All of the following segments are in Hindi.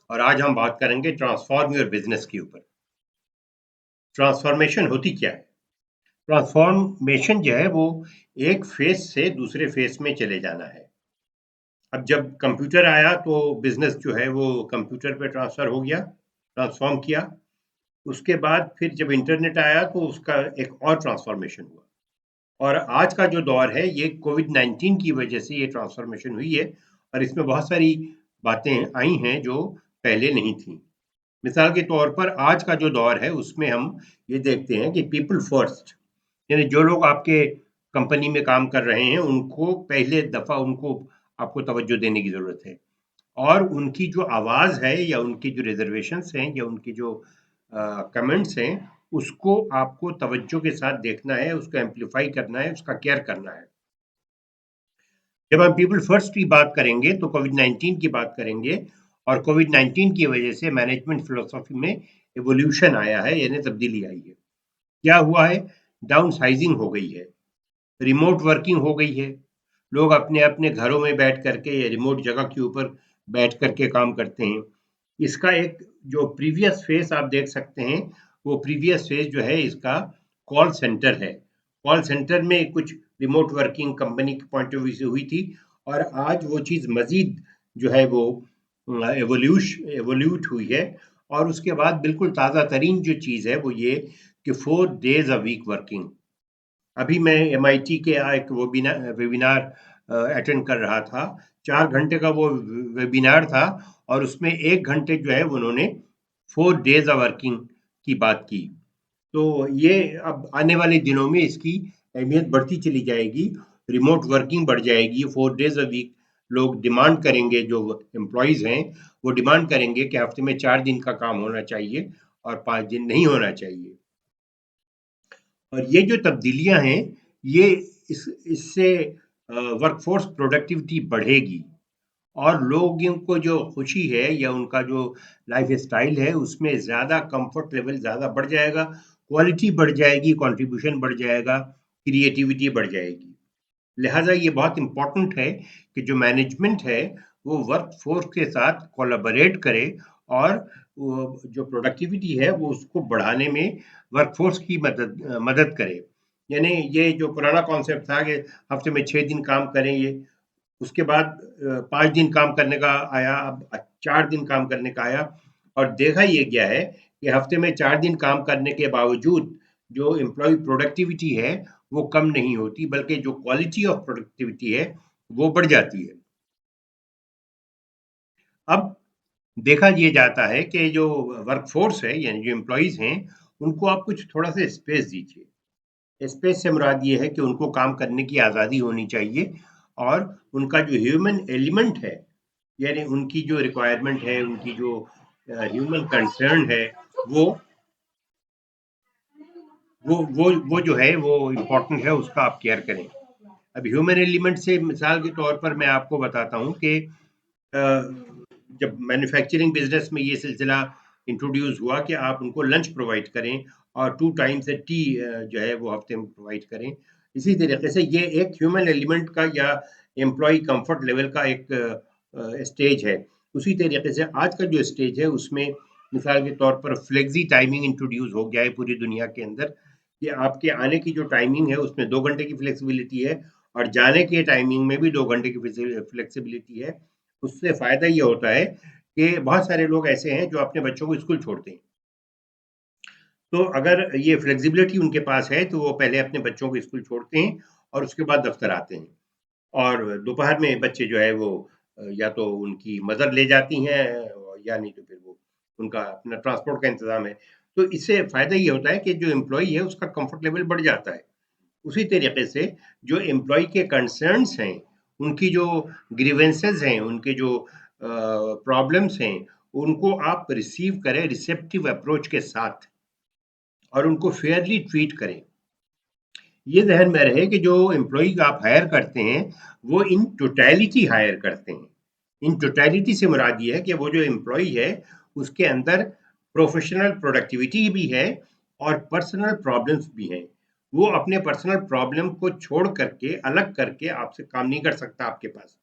और आज हम बात करेंगे ट्रांसफॉर्म योर बिजनेस के ऊपर। ट्रांसफॉर्मेशन होती क्या है? ट्रांसफॉर्मेशन जो है वो एक फेज से दूसरे फेज में चले जाना है। अब जब कंप्यूटर आया तो बिजनेस जो है वो कंप्यूटर पे ट्रांसफर हो गया, ट्रांसफॉर्म किया। उसके बाद फिर जब इंटरनेट आया तो उसका एक और ट्रांसफॉर्मेशन हुआ। और आज का जो दौर है ये कोविड-19 की वजह से ये ट्रांसफॉर्मेशन हुई है और इसमें बहुत सारी बातें आई हैं जो पहले नहीं थी। मिसाल के तौर पर आज का जो दौर है उसमें हम ये देखते हैं कि पीपल फर्स्ट, यानी जो लोग आपके कंपनी में काम कर रहे हैं उनको पहले दफ़ा उनको आपको तवज्जो देने की ज़रूरत है। और उनकी जो आवाज़ है या उनकी जो रिज़र्वेशंस हैं या उनकी जो कमेंट्स हैं, उसको आपको तवज्जो के साथ देखना है, उसको एम्प्लीफाई करना है, उसका केयर करना है। जब हम पीपल फर्स्ट की बात करेंगे तो कोविड-19 की बात करेंगे और कोविड-19 की वजह से मैनेजमेंट फिलॉसफी में इवोल्यूशन आया है, यानी तब्दीली आई है। क्या हुआ है? डाउन साइजिंग हो गई है, रिमोट वर्किंग हो गई है। लोग अपने-अपने घरों में बैठ करके या रिमोट जगह के ऊपर बैठ करके काम करते हैं। इसका एक जो प्रीवियस फेज़ आप देख सकते हैं, वो प्रीवियस फेज़ जो है इसका कॉल सेंटर है। कॉल सेंटर में कुछ रिमोट वर्किंग कंपनी के पॉइंट ऑफ व्यू से हुई थी और आज वो चीज़ मज़ीद जो है वो एवोल्यूट हुई है और उसके बाद बिल्कुल ताज़ा तरीन जो चीज़ है वो ये कि 4 डेज़ अ वीक वर्किंग। अभी मैं एमआईटी के एक वेबिनार अटेंड कर रहा था। 4 घंटे का वो वेबिनार था और उसमें 1 घंटे जो है उन्होंने 4 डेज़ वर्किंग की बात की। तो ये अब आने वाले दिनों में इसकी अहमियत बढ़ती चली जाएगी, रिमोट वर्किंग बढ़ जाएगी, 4 डेज़ अ वीक लोग डिमांड करेंगे, जो एम्प्लॉइज़ हैं, वो डिमांड करेंगे कि हफ्ते में 4 दिन का काम होना चाहिए और 5 दिन नहीं होना चाहिए। और ये जो तब्दीलियाँ हैं, ये इससे वर्कफ़ोर्स प्रोडक्टिविटी बढ़ेगी और लोगों को जो खुशी है या उनका जो लाइफ़स्टाइल है, उसमें ज़्यादा कम्फ़र्ट लेवल ज़्यादा बढ़ जाएगा, क्वालिटी बढ़ जाएगी, कंट्रीब्यूशन बढ़ जाएगा, क्रिएटिविटी बढ़ जाएगी। लिहाज़ा ये बहुत इम्पोर्टेंट है कि जो मैनेजमेंट है, वो वर्कफ़ोर्स के साथ कोलैबोरेट करे और वो जो प्रोडक्टिविटी है, वो उसको बढ़ाने में वर्कफ़ोर्स की मदद करे। यानी ये जो पुराना कॉन्सेप्ट था कि हफ़्ते में 6 दिन काम करें ये, उसके बाद 5 दिन काम करने का आया, अब 4 दिन काम करने का आया और देखा ये गया है कि हफ़्ते में 4 दिन काम करने के बावजूद जो एम्प्लॉयी प्रोडक्टिविटी है, वो कम नहीं होती बल्कि जो क्वालिटी ऑफ प्रोडक्टिविटी है, वो बढ़ जाती है। अब देखा ये जाता है कि जो वर्कफ़ोर्स है यानी जो एम्प्लॉइज़ हैं, उनको आप कुछ थोड़ा-सा स्पेस दीजिए। स्पेस से मुराद ये है कि उनको काम करने की आज़ादी होनी चाहिए और उनका जो ह्यूमन एलिमेंट है, यानी उनकी जो रिक्वायरमेंट है, उनकी जो ह्यूमन कंसर्न है, वो वो जो है वो इम्पोर्टेंट है, उसका आप केयर करें। अब ह्यूमन एलिमेंट से मिसाल के तौर पर मैं आपको बताता हूँ कि अ, जब मैन्युफैक्चरिंग बिजनेस में ये सिलसिला इंट्रोड्यूस हुआ कि आप उनको लंच प्रोवाइड करें और 2 टाइम से टी जो है वो हफ्ते में प्रोवाइड करें। इसी तरीके से ये एक ह्यूमन एलिमेंट का या एम्प्लॉयी कंफर्ट लेवल का एक स्टेज है। उसी तरीके से आज का जो स्टेज है उसमें मिसाल के तौर पर फ्लेक्सी टाइमिंग इंट्रोड्यूस हो गया है पूरी दुनिया के अंदर कि आपके आने की जो टाइमिंग है उसमें 2 घंटे की फ्लेक्सिबिलिटी है और जाने के टाइमिंग में भी 2 घंटे की फ्लेक्सिबिलिटी है। उससे फ़ायदा ये होता है कि बहुत सारे लोग ऐसे हैं जो अपने बच्चों को स्कूल छोड़ते हैं। तो अगर ये फ्लेक्सिबिलिटी उनके पास है तो वो पहले अपने बच्चों को स्कूल छोड़ते हैं और उसके बाद दफ़्तर आते हैं। और दोपहर में बच्चे जो है वो या तो उनकी मदर ले जाती हैं या नहीं तो फिर वो उनका अपना ट्रांसपोर्ट का इंतज़ाम है। तो इससे फ़ायदा ये होता है कि जो एम्प्लॉयी है उसका कम्फ़र्ट लेवल बढ़ जाता है। उसी तरीके से जो एम्प्लॉयी के कंसर्न्स हैं, उनकी जो ग्रीवेंसेस हैं, उनके जो प्रॉब्लम्स हैं, उनको आप रिसीव करें रिसेप्टिव अप्रोच के साथ और उनको फेयरली ट्रीट करें। ये ज़हन में रहे कि जो एम्प्लॉयी आप हायर करते हैं, वो इन टोटैलिटी हायर करते हैं। इन टोटैलिटी से मुराद ये है कि वो जो एम्प्लॉयी है, उसके अंदर प्रोफ़ेशनल प्रोडक्टिविटी भी है और पर्सनल प्रॉब्लम्स भी हैं। वो अपने पर्सनल प्रॉब्लम को छोड़ करके, अलग करके आपसे काम नहीं कर सकता आपके पास।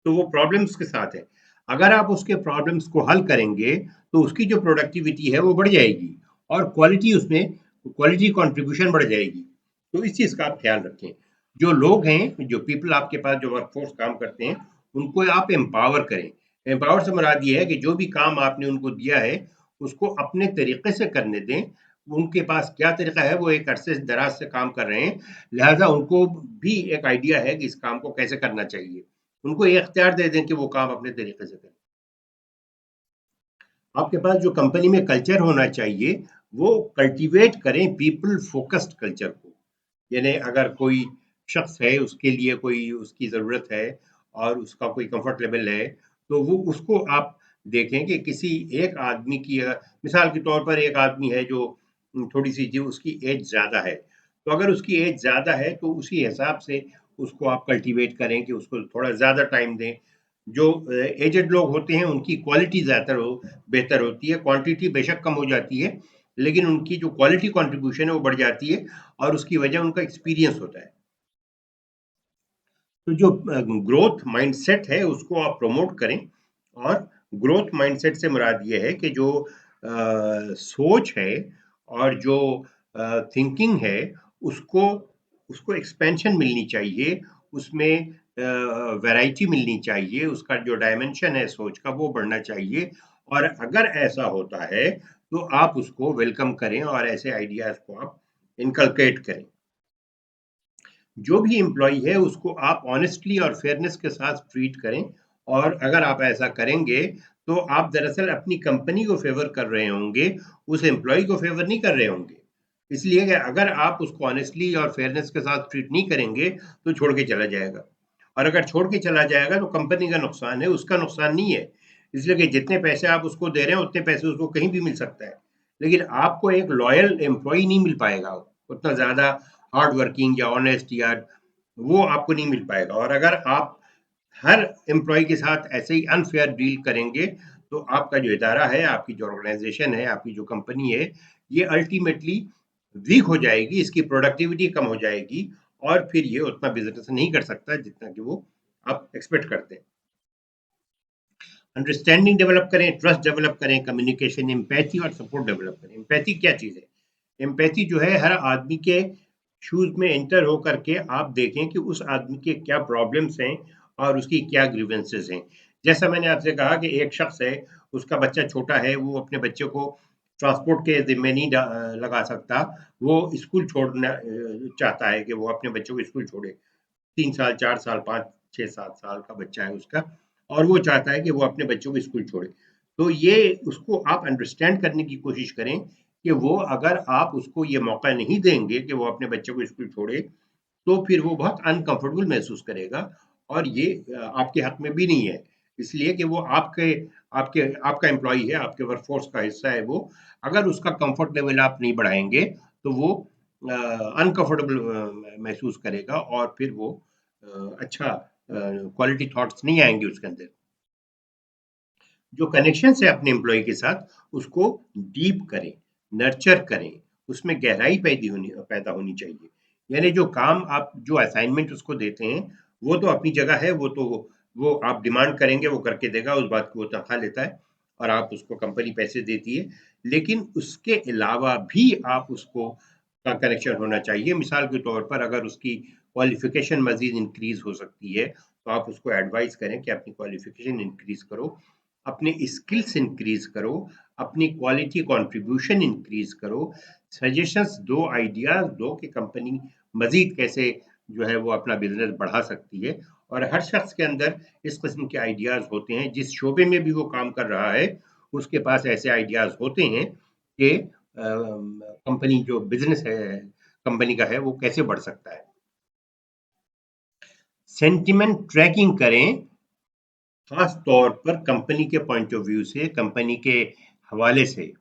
तो वो प्रॉब्लम्स के साथ है। अगर आप उसके प्रॉब्लम्स को हल करेंगे तो उसकी जो प्रोडक्टिविटी है वो बढ़ जाएगी और क्वालिटी उसमें क्वालिटी कंट्रीब्यूशन बढ़ जाएगी। तो इस चीज़ का आप ख्याल रखें। जो लोग हैं, जो पीपल आपके पास जो वर्कफोर्स काम करते हैं, उनको आप एम्पावर करें। एम्पावर से मुराद ये है कि जो भी काम आपने उनको दिया है, उसको अपने तरीके से करने दें। उनके पास क्या तरीका है, वो एक अरसे दराज से काम कर रहे हैं, लिहाजा उनको भी एक आइडिया है कि इस काम को कैसे करना चाहिए। उनको ये इख्तियार दे दें कि वो काम अपने तरीके से करें। आपके पास जो कंपनी में कल्चर होना चाहिए, वो कल्टीवेट करें पीपल फोकस्ड कल्चर को। यानी अगर कोई शख्स है, उसके लिए कोई उसकी ज़रूरत है और उसका कोई कंफर्ट लेवल है, तो वो उसको आप देखें कि किसी एक आदमी की मिसाल के तौर पर एक आदमी है जो थोड़ी-सी जो उसकी एज ज़्यादा है, तो अगर उसकी एज ज़्यादा है, तो उसी हिसाब से उसको आप कल्टीवेट करें कि उसको थोड़ा ज़्यादा टाइम दें। जो एजेड लोग होते हैं, उनकी क्वालिटी बेहतर होती है, क्वांटिटी बेशक कम हो जाती है, लेकिन उनकी जो क्वालिटी कंट्रीब्यूशन है वो बढ़ जाती है और उसकी वजह उनका एक्सपीरियंस होता है। तो जो ग्रोथ माइंडसेट है उसको आप प्रमोट करें और ग्रोथ माइंडसेट से मुराद ये है कि जो सोच है और जो थिंकिंग है उसको उसको एक्सपेंशन मिलनी चाहिए, उसमें वैरायटी मिलनी चाहिए, उसका जो डायमेंशन है सोच का वो बढ़ना चाहिए और अगर ऐसा होता है तो आप उसको वेलकम करें और ऐसे आइडियाज को आप इनकलकेट करें। जो भी एम्प्लॉई है उसको आप ऑनेस्टली और फेयरनेस के साथ ट्रीट करें और अगर आप ऐसा करेंगे तो आप दरअसल अपनी कंपनी को फेवर कर रहे होंगे, उस एम्प्लॉय को फेवर नहीं कर रहे होंगे। इसलिए कि अगर आप उसको ऑनेस्टली और फेयरनेस के साथ ट्रीट नहीं करेंगे तो छोड़ के चला जाएगा और अगर छोड़ के चला जाएगा तो कंपनी का नुकसान है, उसका नुकसान नहीं है। इसलिए कि जितने पैसे आप उसको दे रहे हैं उतने पैसे उसको कहीं भी मिल सकता है, लेकिन आपको एक लॉयल एम्प्लॉय नहीं मिल पाएगा उतना ज्यादा हार्ड वर्किंग या ऑनेस्ट या वो आपको नहीं मिल पाएगा। और अगर आप हर एम्प्लॉय के साथ ऐसे ही अनफेयर डील करेंगे तो आपका जो इदारा है, आपकी जो ऑर्गेनाइजेशन है, आपकी जो कंपनी है, ये अल्टीमेटली वीक हो जाएगी, इसकी प्रोडक्टिविटी कम हो जाएगी और फिर ये उतना बिजनेस नहीं कर सकता जितना कि वो आप एक्सपेक्ट करते हैं। अंडरस्टैंडिंग डेवलप करें, ट्रस्ट डेवलप करें, कम्युनिकेशन, एम्पैथी और सपोर्ट डेवलप करें। एम्पैथी क्या चीज़ है? एम्पैथी जो है हर आदमी के शूज़ में एंटर होकर के आप देखें कि उस आदमी के क्या प्रॉब्लम्स हैं और उसकी क्या ग्रीवेंसेस हैं। जैसा मैंने आपसे कहा कि एक शख्स है, उसका बच्चा छोटा है, वो अपने बच्चे को ट्रांसपोर्ट के ज़िम्मे नहीं लगा सकता। वो स्कूल छोड़ना चाहता है कि वो अपने बच्चों को स्कूल छोड़े। 3 साल, 4 साल, 5, 6, 7 साल का बच्चा है उसका और वो चाहता है कि वो अपने बच्चों को स्कूल छोड़े। तो ये उसको आप अंडरस्टैंड करने की कोशिश करें कि वो अगर आप उसको ये मौका नहीं देंगे कि वो अपने बच्चे को स्कूल छोड़े, तो फिर वो बहुत अनकंफर्टेबल महसूस करेगा और ये आपके हक में भी नहीं है। इसलिए कि वो आपके आपके आपका एम्प्लॉयी है, आपके वर्कफ़ोर्स का हिस्सा है वो। अगर उसका कम्फर्ट लेवल आप नहीं बढ़ाएँगे, तो वो अनकंफर्टेबल महसूस करेगा और फिर वो अच्छा क्वालिटी थॉट्स नहीं आएँगे उसके अंदर। जो कनेक्शंस है अपने एम्प्लॉयी के साथ, उसको डीप करें, नर्चर करें, उसमें गहराई पैदा होनी चाहिए। यानी जो काम आप जो असाइनमेंट उसको देते हैं, वो तो अपनी जगह है, वो आप डिमांड करेंगे, वो करके देगा, उस बात की वो तनख्वाह लेता है और आप उसको कंपनी पैसे देती है। लेकिन उसके अलावा भी आप उसको का कनेक्शन होना चाहिए। मिसाल के तौर पर अगर उसकी क्वालिफ़िकेशन मज़ीद इंक्रीज़ हो सकती है, तो आप उसको एडवाइस करें कि अपनी क्वालिफ़िकेशन इंक्रीज़ करो, अपने स्किल्स इंक्रीज करो, अपनी क्वालिटी कंट्रीब्यूशन इंक्रीज करो, सजेशंस दो, आइडियाज दो कि कंपनी मजीद कैसे जो है वो अपना बिजनेस बढ़ा सकती है। और हर शख्स के अंदर इस किस्म के आइडियाज होते हैं, जिस शोबे में भी वो काम कर रहा है उसके पास ऐसे आइडियाज होते हैं कि कंपनी जो बिजनेस है कंपनी का है वो कैसे बढ़ सकता है। सेंटिमेंट ट्रैकिंग करें, खास तौर पर कंपनी के पॉइंट ऑफ व्यू से, कंपनी के हवाले से।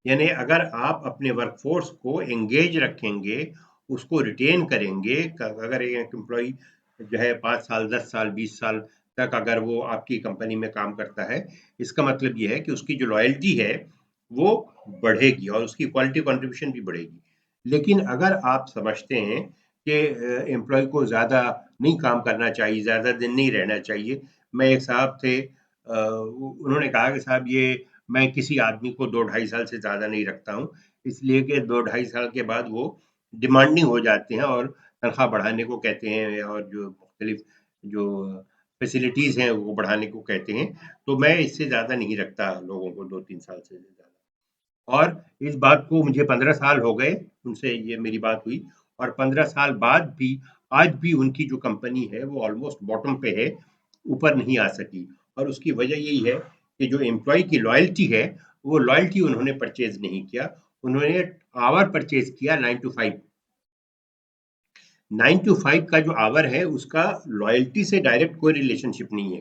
यानी अगर आप अपने वर्कफोर्स को एंगेज रखेंगे, उसको रिटेन करेंगे, अगर एक एम्प्लॉय जो है 5 साल, 10 साल, 20 साल तक अगर वो आपकी कंपनी में काम करता है, इसका मतलब ये है कि उसकी जो लॉयल्टी है वो बढ़ेगी और उसकी क्वालिटी कंट्रीब्यूशन भी बढ़ेगी। लेकिन अगर आप समझते हैं कि एम्प्लॉय को ज़्यादा नहीं काम करना चाहिए, ज़्यादा दिन नहीं रहना चाहिए। मैं एक साहब थे, उन्होंने कहा कि साहब ये मैं किसी आदमी को 2-2.5 साल से ज़्यादा नहीं रखता हूँ, इसलिए कि 2-2.5 साल के बाद वो डिमांडिंग हो जाते हैं और तनख्वाह बढ़ाने को कहते हैं और जो मुख्तलिफ जो फैसिलिटीज़ हैं वो बढ़ाने को कहते हैं, तो मैं इससे ज़्यादा नहीं रखता लोगों को 2-3 साल से ज़्यादा। और इस बात को मुझे 15 साल हो गए, उनसे ये मेरी बात हुई और 15 साल बाद भी आज भी उनकी जो कंपनी है वो ऑलमोस्ट बॉटम पे है, ऊपर नहीं आ सकी और उसकी वजह यही है कि जो एम्प्लॉयी की लॉयल्टी है, वो लॉयल्टी उन्होंने परचेज़ नहीं किया, उन्होंने आवर परचेज़ किया 9 टू 5। 9 टू 5 का जो आवर है उसका लॉयल्टी से डायरेक्ट कोई रिलेशनशिप नहीं है।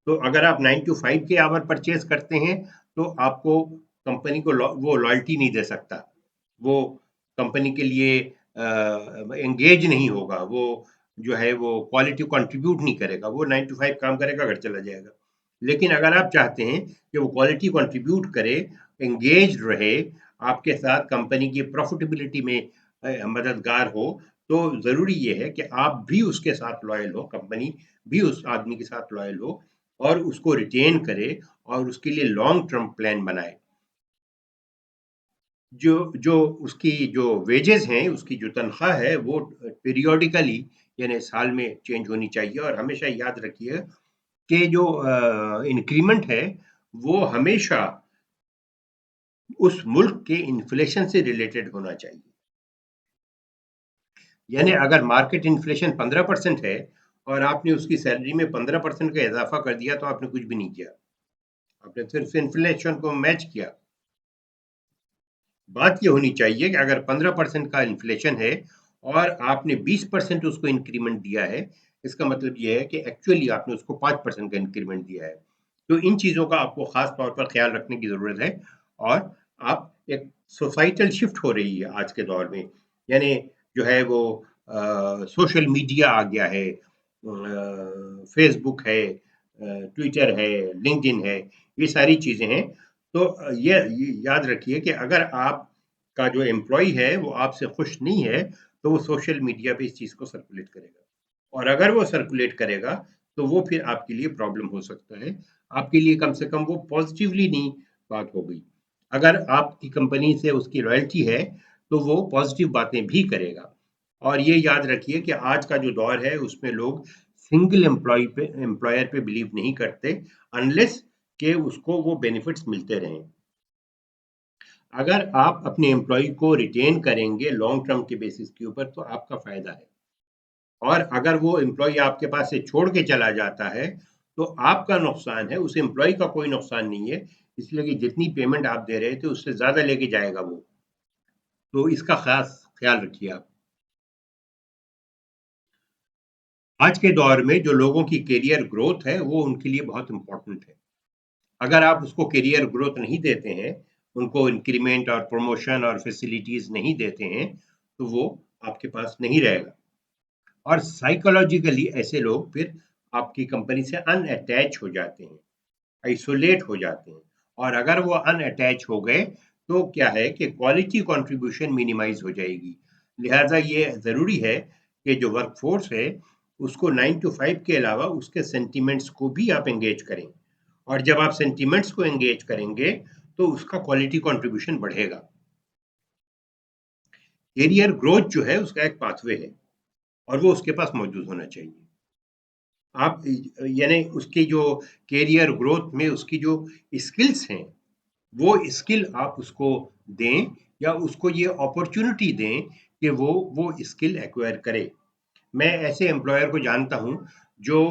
तो अगर आप 9 टू 5 के आवर परचेज करते हैं तो आपको कंपनी को वो लॉयल्टी नहीं दे सकता, वो कंपनी के लिए एंगेज नहीं होगा, वो जो है वो क्वालिटी कंट्रीब्यूट नहीं करेगा, वो 9 टू 5 काम करेगा, घर चला जाएगा। लेकिन अगर आप चाहते हैं कि वो क्वालिटी कंट्रीब्यूट करे, एंगेज रहे, आपके साथ कंपनी की प्रॉफिटेबिलिटी में मददगार हो, तो ज़रूरी ये है कि आप भी उसके साथ लॉयल हो, कंपनी भी उस आदमी के साथ लॉयल हो और उसको रिटेन करे और उसके लिए लॉन्ग टर्म प्लान बनाए। जो जो उसकी जो वेजेस हैं, उसकी जो तनख्वाह है वो पीरियोडिकली यानी साल में चेंज होनी चाहिए और हमेशा याद रखिए कि जो इंक्रीमेंट है वो हमेशा उस मुल्क के इन्फ्लेशन से रिलेटेड होना चाहिए। यानी अगर मार्केट इन्फ्लेशन 15% है और आपने उसकी सैलरी में 15% का इजाफा कर दिया तो आपने कुछ भी नहीं किया, आपने सिर्फ इन्फ्लेशन को मैच किया। बात ये होनी चाहिए कि अगर 15% का इन्फ्लेशन है और आपने 20% उसको इंक्रीमेंट दिया है, इसका मतलब ये है कि एक्चुअली आपने उसको 5% का इंक्रीमेंट दिया है। तो इन चीज़ों का आपको ख़ास तौर पर ख्याल रखने की ज़रूरत है और आप एक सोसाइटल शिफ्ट हो रही है आज के दौर में। यानी जो है वो सोशल मीडिया आ गया है, फेसबुक है, ट्विटर है, लिंक्डइन है, ये सारी चीज़ें हैं। तो ये याद रखिए कि अगर आपका जो एम्प्लॉयी है वो आपसे खुश नहीं है तो वो सोशल मीडिया पे इस चीज़ को सर्कुलेट करेगा और अगर वो सर्कुलेट करेगा तो वो फिर आपके लिए प्रॉब्लम हो सकता है, आपके लिए कम से कम वो पॉजिटिवली नहीं बात हो गई। अगर आपकी कंपनी से उसकी लॉयल्टी है तो वो पॉजिटिव बातें भी करेगा और ये याद रखिए कि आज का जो दौर है उसमें लोग सिंगल एम्प्लॉयर पे बिलीव नहीं करते अनलेस कि उसको वो बेनिफिट्स मिलते रहें। अगर आप अपने एम्प्लॉय को रिटेन करेंगे लॉन्ग टर्म के बेसिस के ऊपर तो आपका फायदा है और अगर वो एम्प्लॉय आपके पास से छोड़ के चला जाता है तो आपका नुकसान है, उस एम्प्लॉय का कोई नुकसान नहीं है, इसलिए कि जितनी पेमेंट आप दे रहे थे उससे ज्यादा लेके जाएगा वो, तो इसका खास ख्याल रखिए आप। आज के दौर में जो लोगों की करियर ग्रोथ है वो उनके लिए बहुत इंपॉर्टेंट है। अगर आप उसको करियर ग्रोथ नहीं देते हैं, उनको इंक्रीमेंट और प्रमोशन और फैसिलिटीज नहीं देते हैं, तो वो आपके पास नहीं रहेगा और साइकोलॉजिकली ऐसे लोग फिर आपकी कंपनी से अनअटैच हो जाते हैं, आइसोलेट हो जाते हैं और अगर वो अनअटैच हो गए तो क्या है कि क्वालिटी कंट्रीब्यूशन मिनिमाइज हो जाएगी। लिहाजा ये ज़रूरी है कि जो वर्कफोर्स है उसको 9 टू 5 के अलावा उसके सेंटिमेंट्स को भी आप एंगेज करें और जब आप सेंटिमेंट्स को एंगेज करेंगे तो उसका क्वालिटी कंट्रीब्यूशन बढ़ेगा। करियर ग्रोथ जो है उसका एक पाथवे है और वो उसके पास मौजूद होना चाहिए। आप यानी उसकी जो करियर ग्रोथ में उसकी जो स्किल्स हैं वो स्किल आप उसको दें या उसको ये अपॉर्चुनिटी दें कि वो स्किल एक्वायर करे। मैं ऐसे एम्प्लॉयर को जानता हूँ जो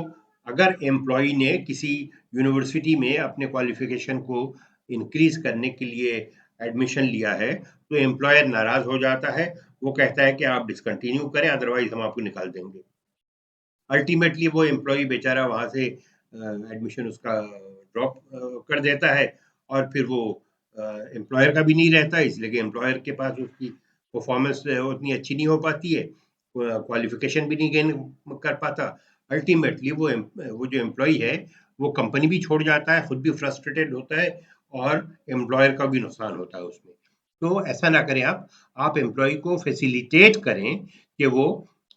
अगर एम्प्लॉय ने किसी यूनिवर्सिटी में अपने क्वालिफिकेशन को इंक्रीज करने के लिए एडमिशन लिया है तो एम्प्लॉयर नाराज हो जाता है, वो कहता है कि आप डिसकंटिन्यू करें अदरवाइज हम आपको निकाल देंगे। अल्टीमेटली वो एम्प्लॉय बेचारा वहाँ से एडमिशन उसका ड्रॉप कर देता है और फिर वो एम्प्लॉयर का भी नहीं रहता है इसलिए कि एम्प्लॉयर के पास उसकी परफॉर्मेंस उतनी अच्छी नहीं हो पाती है, क्वालिफिकेशन भी नहीं गेन कर पाता। अल्टीमेटली वो जो एम्प्लॉय है वो कंपनी भी छोड़ जाता है, खुद भी फ्रस्ट्रेटेड होता है और एम्प्लॉयर का भी नुकसान होता है उसमें। तो ऐसा ना करें आप एम्प्लॉय को फैसिलिटेट करें कि वो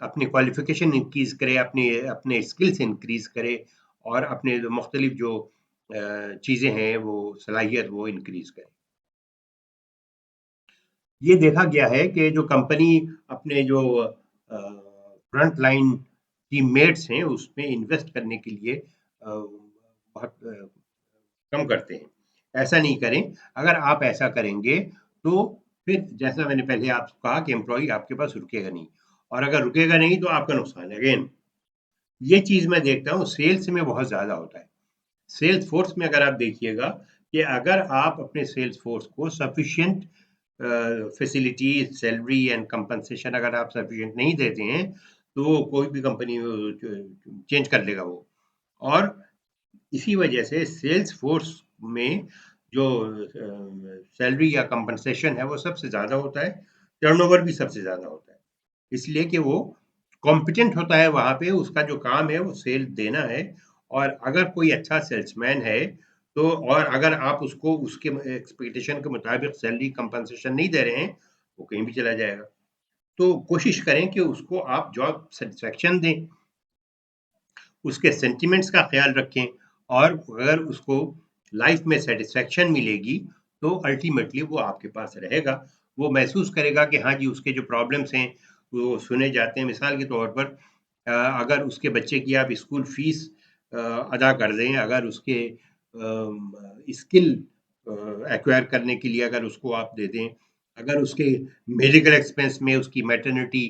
अपनी क्वालिफिकेशन इंक्रीज करे, अपने अपने स्किल्स इंक्रीज करे और अपने मुख्तलिफ जो चीज़ें हैं वो सलाहियत वो इंक्रीज़ करें। ये देखा गया है कि जो कंपनी अपने जो फ्रंट लाइन टीममेट्स हैं उसमें इन्वेस्ट करने के लिए बहुत कम करते हैं। ऐसा नहीं करें। अगर आप ऐसा करेंगे तो फिर जैसा मैंने पहले आपको कहा कि एम्प्लॉयी आपके पास रुकेगा नहीं, और अगर रुकेगा नहीं तो आपका नुकसान है। अगेन ये चीज़ मैं देखता हूँ सेल्स में बहुत ज़्यादा होता है। सेल्स फोर्स में अगर आप देखिएगा कि अगर आप अपने सेल्स फोर्स को sufficient facility, salary and compensation अगर आप सफिशिएंट नहीं देते हैं, तो कोई भी कंपनी चेंज कर लेगा वो। और इसी वजह से सेल्स फोर्स में जो सैलरी या कंपनसेशन है वो सबसे ज़्यादा होता है, टर्नओवर भी सबसे ज़्यादा होता है। इसलिए कि वो कॉम्पिटेंट होता है वहाँ पे, उसका जो काम है वो सेल देना है। और अगर कोई अच्छा सेल्समैन है तो, और अगर आप उसको उसके एक्सपेक्टेशन के मुताबिक सैलरी कंपनसेशन नहीं दे रहे हैं, वो कहीं भी चला जाएगा। तो कोशिश करें कि उसको आप जॉब सेटिस्फेक्शन दें, उसके सेंटिमेंट्स का ख्याल रखें, और अगर उसको लाइफ में सेटिस्फेक्शन मिलेगी तो अल्टीमेटली वो आपके पास रहेगा। वो महसूस करेगा कि हाँ जी, उसके जो प्रॉब्लम्स हैं वो सुने जाते हैं। मिसाल के तौर पर अगर उसके बच्चे की आप स्कूल फीस अदा कर दें, अगर उसके स्किल एक्वायर करने के लिए अगर उसको आप दे दें, अगर उसके मेडिकल एक्सपेंस में उसकी मैटरनिटी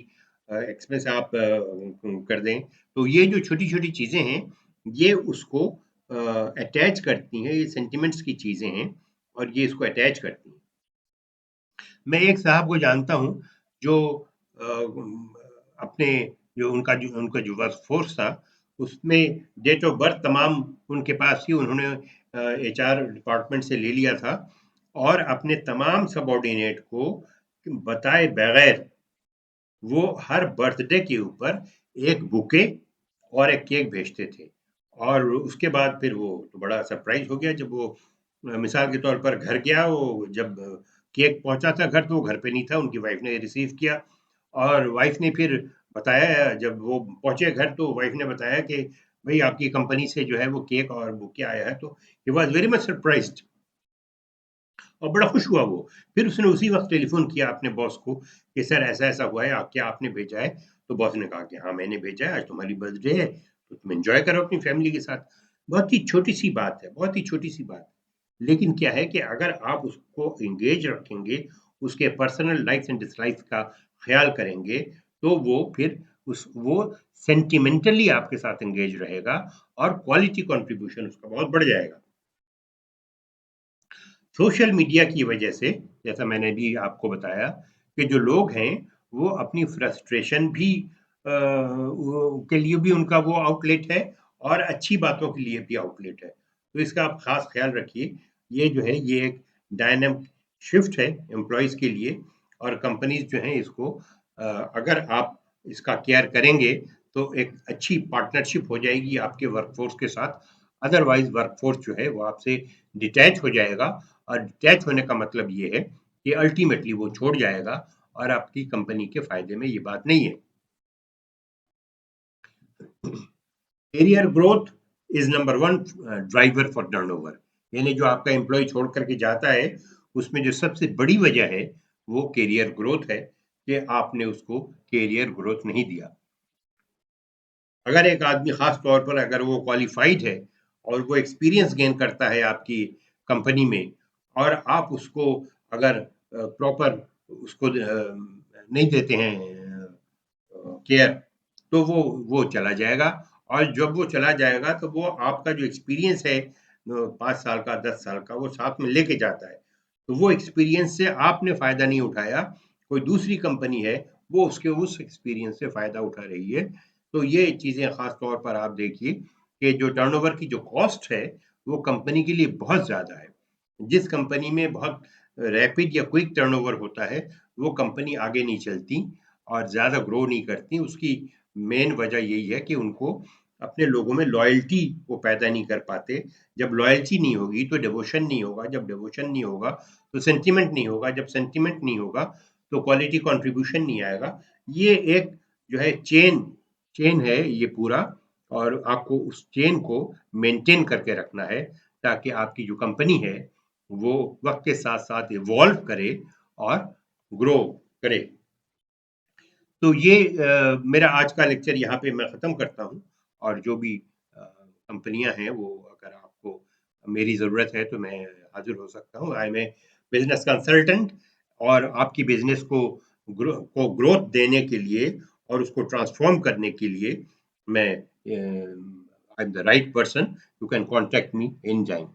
एक्सपेंस आप कर दें, तो ये जो छोटी-छोटी चीज़ें हैं, ये उसको अटैच करती हैं, ये सेंटिमेंट्स की चीज़ें हैं और ये इसको अटैच करती हैं। मैं एक साहब को जानता हूँ जो अपने जो उनका वर्कफ़ोर्स था, उसमें डेट ऑफ बर्थ तमाम उनके पास थी। उन्होंने एचआर डिपार्टमेंट से ले लिया था और अपने तमाम सबऑर्डिनेट को बताए बगैर वो हर बर्थडे के ऊपर एक बुके और एक केक भेजते थे। और उसके बाद फिर वो तो बड़ा सरप्राइज़ हो गया जब वो मिसाल के तौर पर घर गया, वो जब केक पहुँचा था घर, तो वो घर पे नहीं था, उनकी वाइफ़ ने रिसीव किया। और वाइफ़ ने फिर बताया, जब वो पहुँचे घर तो वाइफ़ ने बताया कि भई आपकी कंपनी से जो है वो केक और बुके आया है, तो he was very much surprised और बड़ा खुश हुआ वो। फिर उसने उसी वक़्त टेलीफ़ोन किया अपने बॉस को कि सर ऐसा-ऐसा हुआ है, क्या आपने भेजा है? तो बॉस ने कहा कि हाँ, मैंने भेजा है, आज तुम्हारी बर्थडे है, तो तुम एन्जॉय करो अपनी फैमिली के साथ। बहुत ही छोटी-सी बात है, बहुत ही छोटी-सी बात। लेकिन क्या है कि अगर आप उसको एंगेज रखेंगे, उसके पर्सनल लाइक्स एंड डिसलाइक्स का ख़्याल करेंगे, तो वो फिर वो सेंटिमेंटली आपके साथ एंगेज रहेगा और क्वालिटी कंट्रीब्यूशन उसका बहुत बढ़ जाएगा। सोशल मीडिया की वजह से, जैसा मैंने भी आपको बताया, कि जो लोग हैं वो अपनी फ्रस्ट्रेशन भी के लिए भी उनका वो आउटलेट है और अच्छी बातों के लिए भी आउटलेट है। तो इसका आप खास ख्याल रखिए। ये जो है ये एक डायनामिक शिफ्ट है एम्प्लॉयज़ के लिए, और कंपनीज जो हैं इसको अगर आप इसका केयर करेंगे तो एक अच्छी पार्टनरशिप हो जाएगी आपके वर्कफोर्स के साथ। अदरवाइज वर्कफोर्स जो है वो आपसे डिटैच हो जाएगा, और डिटैच होने का मतलब ये है कि अल्टीमेटली वो छोड़ जाएगा, और आपकी कंपनी के फायदे में ये बात नहीं है। Arrear growth is number one driver for turnover. यानी जो आपका एम्प्लॉय छोड़ करके जाता है, उसमें जो सबसे बड़ी वजह है वो कैरियर ग्रोथ है, कि आपने उसको कैरियर ग्रोथ नहीं दिया। अगर एक आदमी खास तौर पर अगर वो क्वालिफाइड है और वो एक्सपीरियंस गेन करता है आपकी कंपनी में, और आप उसको अगर प्रॉपर उसको नहीं देते हैं केयर, तो वो चला जाएगा। और जब वो चला जाएगा तो वो आपका जो एक्सपीरियंस है 5 साल का 10 साल का वो साथ में लेके जाता है। तो वो एक्सपीरियंस से आपने फ़ायदा नहीं उठाया, कोई दूसरी कंपनी है वो उसके उस एक्सपीरियंस से फ़ायदा उठा रही है। तो ये चीज़ें ख़ास तौर पर आप देखिए कि जो टर्नओवर की जो कॉस्ट है वो कंपनी के लिए बहुत ज़्यादा है। जिस कंपनी में बहुत रैपिड या क्विक टर्नओवर होता है, वो कंपनी आगे नहीं चलती और ज़्यादा ग्रो नहीं करती। उसकी मेन वजह यही है कि उनको अपने लोगों में लॉयल्टी वो पैदा नहीं कर पाते। जब लॉयल्टी नहीं होगी तो डिवोशन नहीं होगा, जब डिवोशन नहीं होगा तो सेंटिमेंट नहीं होगा, जब सेंटिमेंट नहीं होगा तो क्वालिटी कंट्रीब्यूशन नहीं आएगा। ये एक जो है चेन है ये पूरा, और आपको उस चेन को मेंटेन करके रखना है। ताकि आपकी जो कंपनी है वो वक्त के साथ साथ इवॉल्व करे और ग्रो करे। तो ये मेरा आज का लेक्चर यहाँ पे मैं ख़त्म करता हूँ। और जो भी कंपनियां हैं वो अगर आपको मेरी ज़रूरत है तो मैं हाजिर हो सकता हूँ। I am a business consultant और आपकी बिजनेस को ग्रोथ देने के लिए और उसको ट्रांसफॉर्म करने के लिए मैं I am the right person, you can contact me any time.